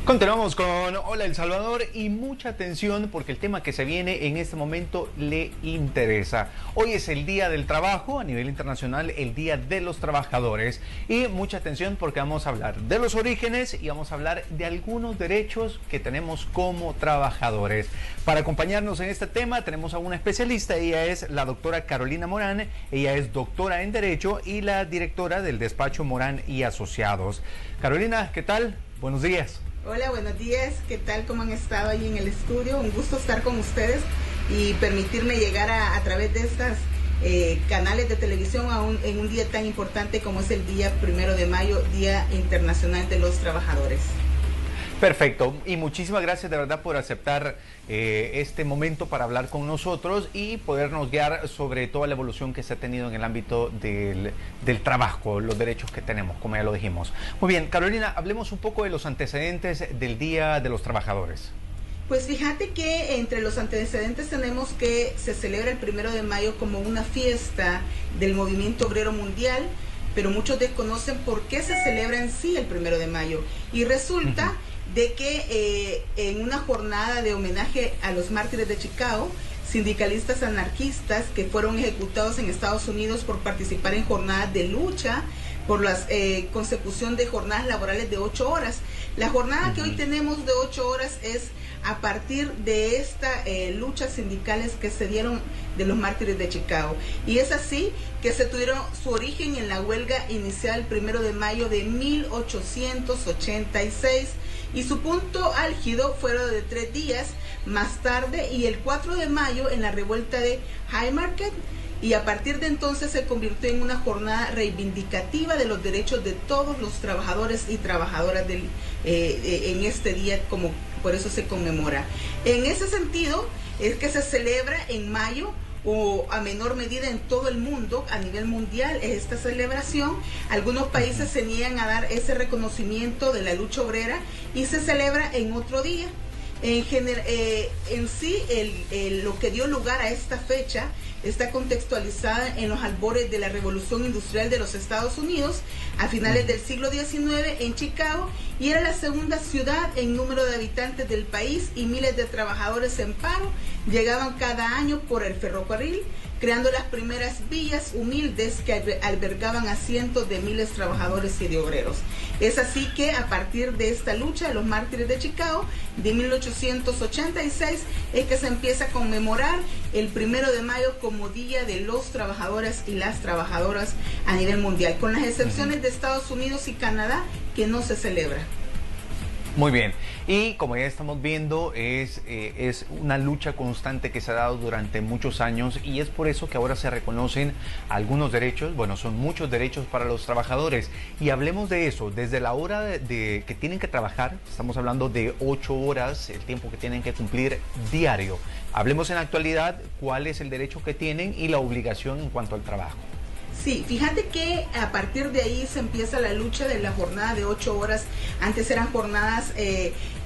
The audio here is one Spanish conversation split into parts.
Continuamos con Hola El Salvador y mucha atención porque el tema que se viene en este momento le interesa. Hoy es el Día del Trabajo a nivel internacional, el Día de los Trabajadores, y mucha atención porque vamos a hablar de los orígenes y vamos a hablar de algunos derechos que tenemos como trabajadores. Para acompañarnos en este tema tenemos a una especialista, ella es la doctora Carolina Morán, ella es doctora en Derecho y la directora del despacho Morán y Asociados. Carolina, ¿qué tal? Buenos días. Hola, buenos días. ¿Qué tal? ¿Cómo han estado ahí en el estudio? Un gusto estar con ustedes y permitirme llegar a través de estas canales de televisión en un día tan importante como es el día 1 de mayo, Día Internacional de los Trabajadores. Perfecto, y muchísimas gracias de verdad por aceptar este momento para hablar con nosotros y podernos guiar sobre toda la evolución que se ha tenido en el ámbito del trabajo, los derechos que tenemos, como ya lo dijimos. Muy bien, Carolina, hablemos un poco de los antecedentes del Día de los Trabajadores. Pues fíjate que entre los antecedentes tenemos que se celebra el 1 de mayo como una fiesta del movimiento obrero mundial, pero muchos desconocen por qué se celebra en sí el 1 de mayo. Y resulta de que en una jornada de homenaje a los mártires de Chicago, sindicalistas anarquistas que fueron ejecutados en Estados Unidos por participar en jornadas de lucha por la consecución de jornadas laborales de 8 horas. La jornada que hoy tenemos de 8 horas es a partir de estas luchas sindicales que se dieron de los mártires de Chicago. Y es así que se tuvieron su origen en la huelga inicial el 1 de mayo de 1886. Y su punto álgido fueron de 3 días más tarde y el 4 de mayo en la revuelta de Haymarket, y a partir de entonces se convirtió en una jornada reivindicativa de los derechos de todos los trabajadores y trabajadoras en este día, como por eso se conmemora. En ese sentido es que se celebra en mayo, o a menor medida en todo el mundo, a nivel mundial, esta celebración. Algunos países se niegan a dar ese reconocimiento de la lucha obrera y se celebra en otro día. En sí, lo que dio lugar a esta fecha está contextualizada en los albores de la Revolución Industrial de los Estados Unidos a finales del siglo XIX en Chicago, y era la segunda ciudad en número de habitantes del país, y miles de trabajadores en paro llegaban cada año por el ferrocarril, creando las primeras villas humildes que albergaban a cientos de miles de trabajadores y de obreros. Es así que a partir de esta lucha de los mártires de Chicago de 1886 es que se empieza a conmemorar el 1 de mayo como Día de los Trabajadores y las Trabajadoras a nivel mundial, con las excepciones de Estados Unidos y Canadá, que no se celebra. Muy bien, y como ya estamos viendo, es una lucha constante que se ha dado durante muchos años, y es por eso que ahora se reconocen algunos derechos. Bueno, son muchos derechos para los trabajadores, y hablemos de eso, desde la hora de que tienen que trabajar. Estamos hablando de 8 horas, el tiempo que tienen que cumplir diario. Hablemos en la actualidad cuál es el derecho que tienen y la obligación en cuanto al trabajo. Sí, fíjate que a partir de ahí se empieza la lucha de la jornada de 8 horas. Antes eran jornadas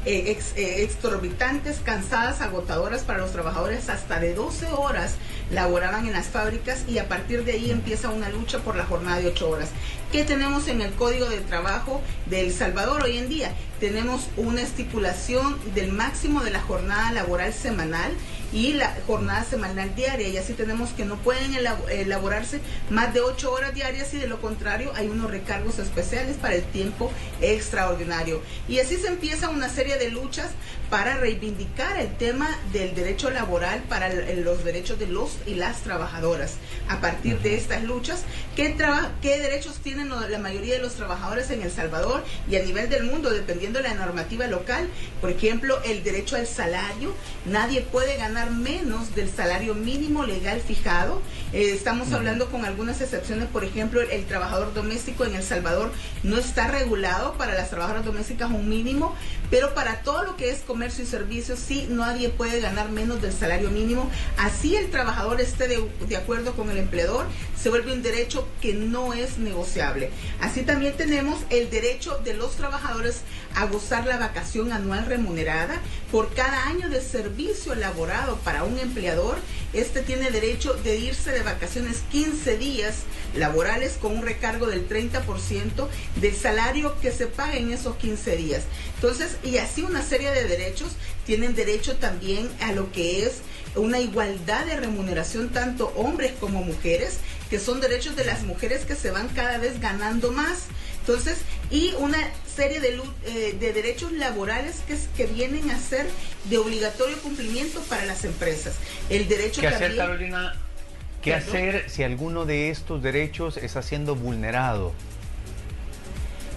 exorbitantes, cansadas, agotadoras para los trabajadores, hasta de 12 horas laboraban en las fábricas, y a partir de ahí empieza una lucha por la jornada de 8 horas. ¿Qué tenemos en el Código de Trabajo de El Salvador hoy en día? Tenemos una estipulación del máximo de la jornada laboral semanal y la jornada semanal diaria, y así tenemos que no pueden elaborarse más de 8 horas diarias, y de lo contrario hay unos recargos especiales para el tiempo extraordinario. Y así se empieza una serie de luchas para reivindicar el tema del derecho laboral para los derechos de los y las trabajadoras. A partir de estas luchas, ¿qué derechos tienen la mayoría de los trabajadores en El Salvador y a nivel del mundo, dependiendo de la normativa local? Por ejemplo, el derecho al salario. Nadie puede ganar menos del salario mínimo legal fijado. Estamos hablando con algunas excepciones. Por ejemplo, el trabajador doméstico en El Salvador no está regulado. Para las trabajadoras domésticas un mínimo, pero para todo lo que es comercio y servicios sí, nadie puede ganar menos del salario mínimo. Así el trabajador esté de acuerdo con el empleador, se vuelve un derecho que no es negociable. Así también tenemos el derecho de los trabajadores a gozar la vacación anual remunerada. Por cada año de servicio laborado para un empleador, este tiene derecho de irse de vacaciones 15 días laborales con un recargo del 30% del salario que se paga en esos 15 días. Entonces, y así una serie de derechos. Tienen derecho también a lo que es una igualdad de remuneración, tanto hombres como mujeres, que son derechos de las mujeres que se van cada vez ganando más. Entonces, y una serie de derechos laborales que vienen a ser de obligatorio cumplimiento para las empresas. El derecho ¿Qué también... hacer, Carolina? ¿Qué hacer si alguno de estos derechos está siendo vulnerado?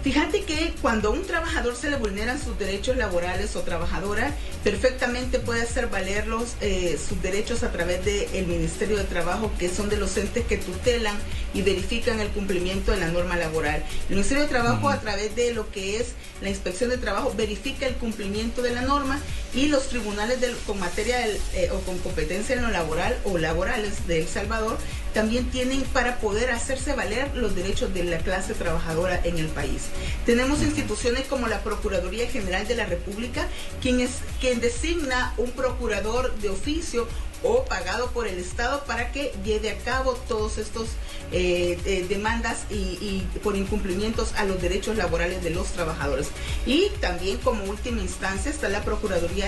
Fíjate que cuando a un trabajador se le vulneran sus derechos laborales o trabajadora, perfectamente puede hacer valer sus derechos a través del Ministerio de Trabajo, que son de los entes que tutelan y verifican el cumplimiento de la norma laboral. El Ministerio de Trabajo, a través de lo que es la Inspección de Trabajo, verifica el cumplimiento de la norma, y los tribunales con materia o con competencia en lo laboral o laborales de El Salvador también tienen para poder hacerse valer los derechos de la clase trabajadora en el país. Tenemos instituciones como la Procuraduría General de la República, quien designa un procurador de oficio o pagado por el Estado para que lleve a cabo todos estos demandas y por incumplimientos a los derechos laborales de los trabajadores. Y también, como última instancia, está la Procuraduría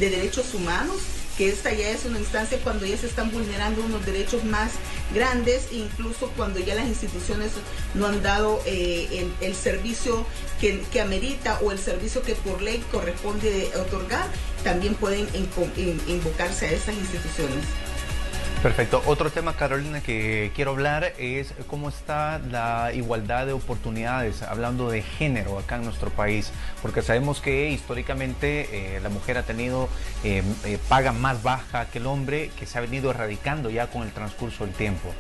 de Derechos Humanos, que esta ya es una instancia cuando ya se están vulnerando unos derechos más grandes, incluso cuando ya las instituciones no han dado el servicio que amerita o el servicio que por ley corresponde otorgar, también pueden invocarse a esas instituciones. Perfecto. Otro tema, Carolina, que quiero hablar es cómo está la igualdad de oportunidades, hablando de género acá en nuestro país, porque sabemos que históricamente la mujer ha tenido paga más baja que el hombre, que se ha venido erradicando ya con el transcurso del tiempo.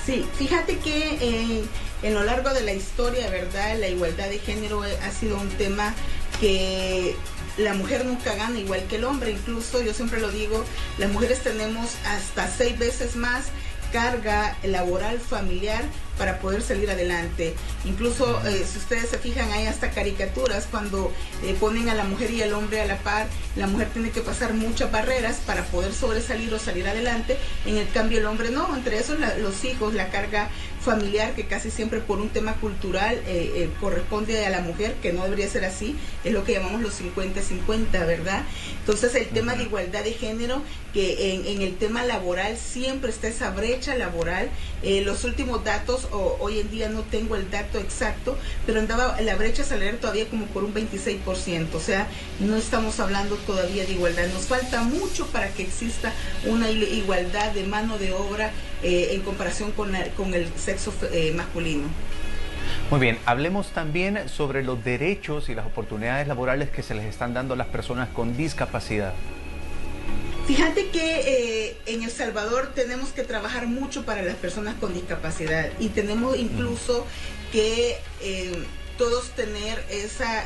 Sí, fíjate que en lo largo de la historia, ¿verdad?, la igualdad de género ha sido un tema que la mujer nunca gana igual que el hombre. Incluso, yo siempre lo digo, las mujeres tenemos hasta 6 veces más carga laboral familiar para poder salir adelante. Incluso si ustedes se fijan, hay hasta caricaturas cuando ponen a la mujer y al hombre a la par. La mujer tiene que pasar muchas barreras para poder sobresalir o salir adelante, en el cambio el hombre no. Entre eso los hijos, la carga familiar, que casi siempre por un tema cultural corresponde a la mujer, que no debería ser así, es lo que llamamos los 50-50, ¿verdad? Entonces el tema de igualdad de género, que en el tema laboral siempre está esa brecha laboral. Los últimos datos, hoy en día no tengo el dato exacto, pero andaba la brecha salarial todavía como por un 26%, o sea, no estamos hablando todavía de igualdad. Nos falta mucho para que exista una igualdad de mano de obra en comparación con el sexo masculino. Muy bien, hablemos también sobre los derechos y las oportunidades laborales que se les están dando a las personas con discapacidad. Fíjate que en El Salvador tenemos que trabajar mucho para las personas con discapacidad, y tenemos incluso que todos tener esa...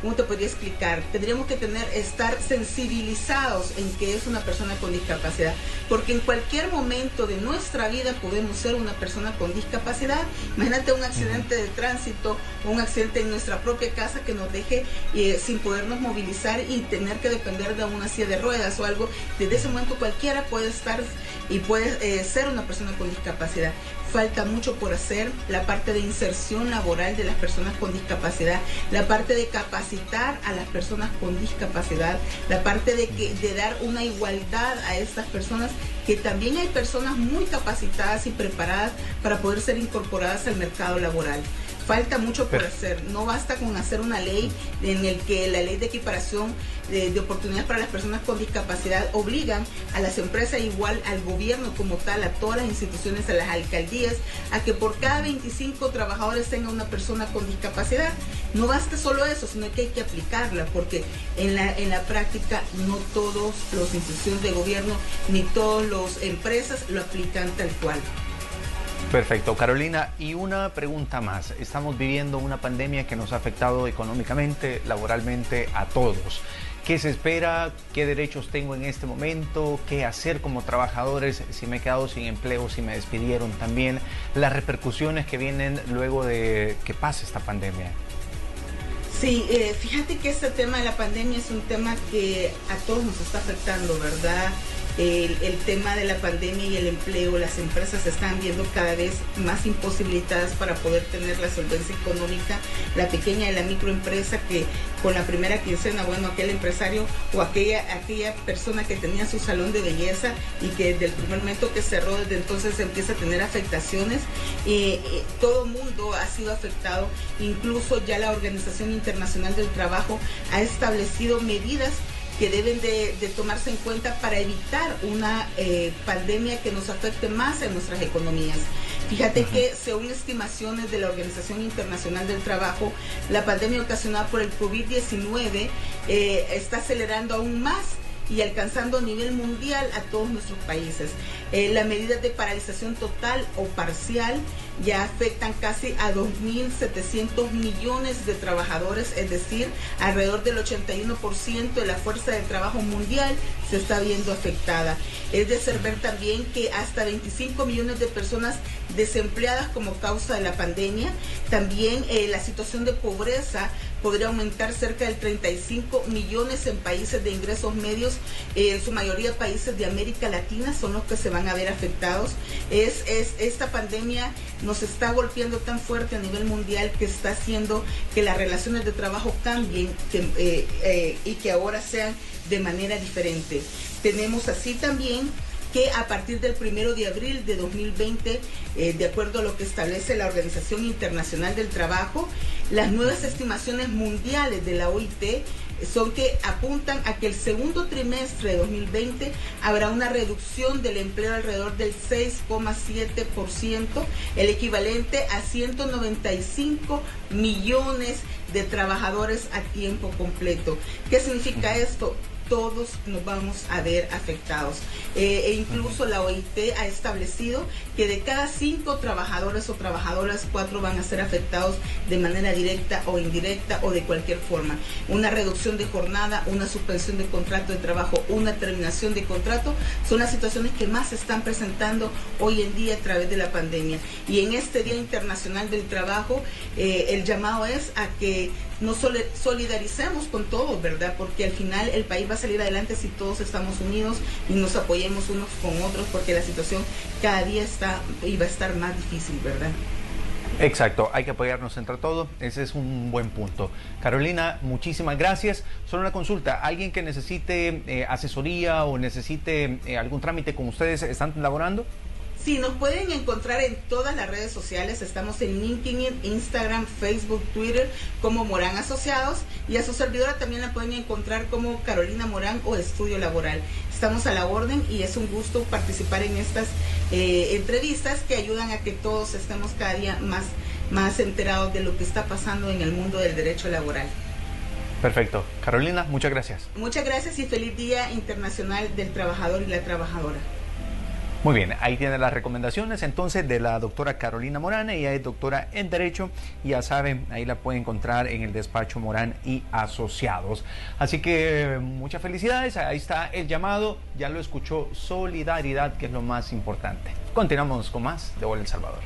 ¿cómo te podría explicar? Tendríamos que estar sensibilizados en que es una persona con discapacidad, porque en cualquier momento de nuestra vida podemos ser una persona con discapacidad. Imagínate un accidente de tránsito o un accidente en nuestra propia casa que nos deje sin podernos movilizar y tener que depender de una silla de ruedas o algo. Desde ese momento cualquiera puede estar y puede ser una persona con discapacidad. Falta mucho por hacer, la parte de inserción laboral de las personas con discapacidad, la parte de capacitar a las personas con discapacidad, la parte de dar una igualdad a estas personas, que también hay personas muy capacitadas y preparadas para poder ser incorporadas al mercado laboral. Falta mucho por hacer. No basta con hacer una ley en el que la ley de equiparación de oportunidades para las personas con discapacidad obligan a las empresas, igual al gobierno como tal, a todas las instituciones, a las alcaldías, a que por cada 25 trabajadores tenga una persona con discapacidad. No basta solo eso, sino que hay que aplicarla, porque en la práctica no todas las instituciones de gobierno ni todas las empresas lo aplican tal cual. Perfecto, Carolina, y una pregunta más. Estamos viviendo una pandemia que nos ha afectado económicamente, laboralmente, a todos. ¿Qué se espera? ¿Qué derechos tengo en este momento? ¿Qué hacer como trabajadores si me he quedado sin empleo, si me despidieron también? Las repercusiones que vienen luego de que pase esta pandemia. Sí, fíjate que este tema de la pandemia es un tema que a todos nos está afectando, ¿verdad? El tema de la pandemia y el empleo, las empresas se están viendo cada vez más imposibilitadas para poder tener la solvencia económica, la pequeña y la microempresa que con la primera quincena, bueno, aquel empresario o aquella persona que tenía su salón de belleza y que desde el primer momento que cerró, desde entonces empieza a tener afectaciones, todo mundo ha sido afectado, incluso ya la Organización Internacional del Trabajo ha establecido medidas que deben de tomarse en cuenta para evitar una pandemia que nos afecte más en nuestras economías. Fíjate que según estimaciones de la Organización Internacional del Trabajo, la pandemia ocasionada por el COVID-19 está acelerando aún más y alcanzando a nivel mundial a todos nuestros países. Las medidas de paralización total o parcial ya afectan casi a 2.700 millones de trabajadores, es decir, alrededor del 81% de la fuerza de trabajo mundial se está viendo afectada. Es de ser ver también que hasta 25 millones de personas desempleadas como causa de la pandemia. También la situación de pobreza podría aumentar cerca del 35 millones en países de ingresos medios, en su mayoría países de América Latina son los que se van a ver afectados. Esta pandemia nos está golpeando tan fuerte a nivel mundial que está haciendo que las relaciones de trabajo cambien y que ahora sean de manera diferente. Tenemos así también que a partir del 1 de abril de 2020, de acuerdo a lo que establece la Organización Internacional del Trabajo, las nuevas estimaciones mundiales de la OIT son que apuntan a que el segundo trimestre de 2020 habrá una reducción del empleo alrededor del 6,7%, el equivalente a 195 millones de trabajadores a tiempo completo. ¿Qué significa esto? Todos nos vamos a ver afectados. Incluso la OIT ha establecido que de cada 5 trabajadores o trabajadoras, 4 van a ser afectados de manera directa o indirecta o de cualquier forma. Una reducción de jornada, una suspensión de contrato de trabajo, una terminación de contrato, son las situaciones que más se están presentando hoy en día a través de la pandemia. Y en este Día Internacional del Trabajo, el llamado es a que nos solidaricemos con todos, ¿verdad? Porque al final el país va a salir adelante si todos estamos unidos y nos apoyemos unos con otros, porque la situación cada día está y va a estar más difícil, ¿verdad? Exacto, hay que apoyarnos entre todos, ese es un buen punto. Carolina, muchísimas gracias. Solo una consulta, alguien que necesite asesoría o necesite algún trámite con ustedes, ¿están laborando? Sí, nos pueden encontrar en todas las redes sociales. Estamos en LinkedIn, Instagram, Facebook, Twitter como Morán Asociados, y a su servidora también la pueden encontrar como Carolina Morán o Estudio Laboral. Estamos a la orden y es un gusto participar en estas entrevistas que ayudan a que todos estemos cada día más enterados de lo que está pasando en el mundo del derecho laboral. Perfecto. Carolina, muchas gracias. Muchas gracias y feliz Día Internacional del Trabajador y la Trabajadora. Muy bien, ahí tienen las recomendaciones entonces de la doctora Carolina Morán. Ella es doctora en Derecho y ya saben, ahí la pueden encontrar en el despacho Morán y Asociados. Así que muchas felicidades, ahí está el llamado, ya lo escuchó, solidaridad, que es lo más importante. Continuamos con más de Hola El Salvador.